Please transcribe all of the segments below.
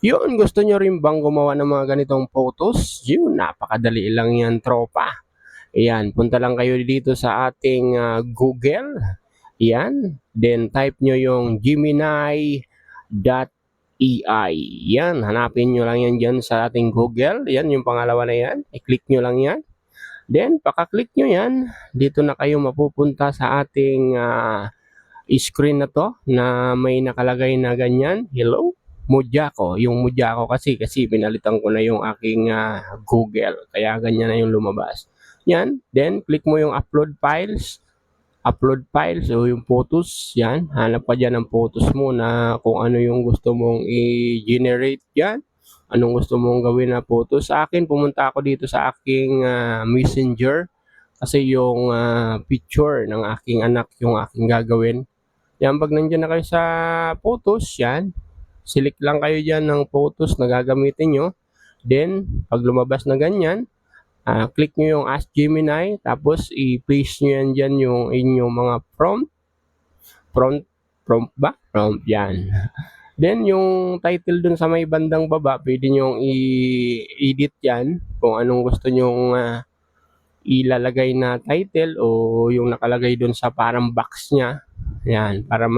Yun, gusto nyo rin bang gumawa ng mga ganitong photos? Yun, napakadali lang yan, tropa. Ayan, punta lang kayo dito sa ating Google. Yan. Then type nyo yung Gemini.ai. Yan, hanapin nyo lang yan dyan sa ating Google. Yan, yung pangalawa na yan. I-click nyo lang yan. Then, paka-click nyo yan, dito na kayo mapupunta sa ating screen na to na may nakalagay na ganyan. Hello? Mojako. Yung Mojako kasi pinalitan ko na yung aking Google. Kaya ganyan na yung lumabas. Yan. Then, click mo yung upload files. Upload files o yung photos. Yan. Hanap pa dyan ng photos mo na kung ano yung gusto mong i-generate dyan. Anong gusto mong gawin na photos. Sa akin, pumunta ako dito sa aking messenger. Kasi yung picture ng aking anak yung aking gagawin. Yan, pag nandiyan na kayo sa photos, yan, select lang kayo dyan ng photos na gagamitin nyo. Then, pag lumabas na ganyan, click nyo yung Ask Gemini, tapos i-paste nyo yan dyan yung inyong mga prompt ba? Prompt, yan. Then, yung title dun sa may bandang baba, pwede nyo i-edit yan kung anong gusto nyong ilalagay na title o yung nakalagay dun sa parang box niya. Yan, para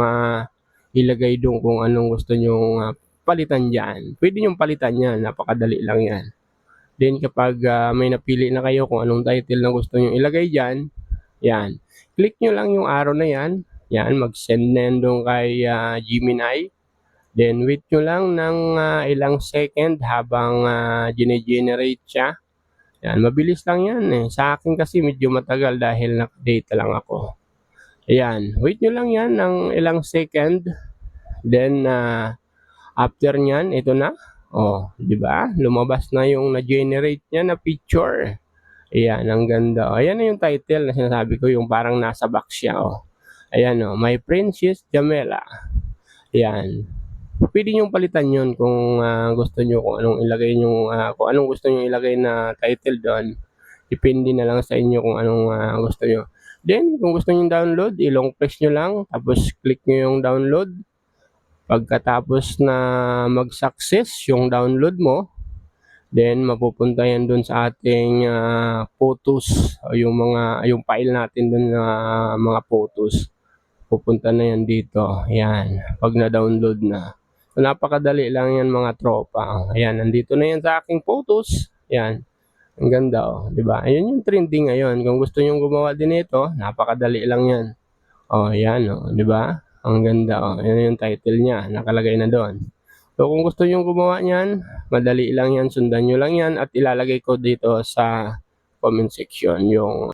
ilagay doon kung anong gusto nyong palitan dyan. Pwede nyong palitan yan, napakadali lang yan. Then kapag may napili na kayo kung anong title na gusto nyong ilagay dyan, yan. Click nyo lang yung arrow na yan. Yan, mag-send na yan doon kay Gemini. Then wait nyo lang ng ilang second habang gine-generate siya. Yan, mabilis lang yan eh. Sa akin kasi medyo matagal dahil naka-data lang ako. Ayan, wait nyo lang yan ng ilang second. Then, after nyan, ito na. Oh, di ba? Lumabas na yung na-generate niya na picture. Ayan, ang ganda. Ayan na yung title na sinasabi ko, yung parang nasa box siya. Oh. Ayan, oh, My Princess Jamela. Ayan. Pwede nyo palitan yun kung gusto nyo kung anong ilagay nyo, kung anong gusto nyo ilagay na title doon. Depende na lang sa inyo kung anong gusto nyo. Then, kung gusto nyo download, ilong press nyo lang, tapos click nyo yung download. Pagkatapos na mag-success yung download mo, then mapupunta yan dun sa ating photos, o yung file natin dun na mga photos. Pupunta na yan dito. Yan, pag na-download na. So, napakadali lang yan mga tropa. Ayan, nandito na yan sa aking photos. Yan. Ang ganda oh, 'di ba? Ayun yung trending ngayon. Kung gusto niyo gumawa din nito, napakadali lang 'yan. Oh, 'yan oh, 'di ba? Ang ganda oh. Yan yung title niya, nakalagay na doon. So kung gusto niyo gumawa niyan, madali lang 'yan, sundan niyo lang 'yan at ilalagay ko dito sa comment section yung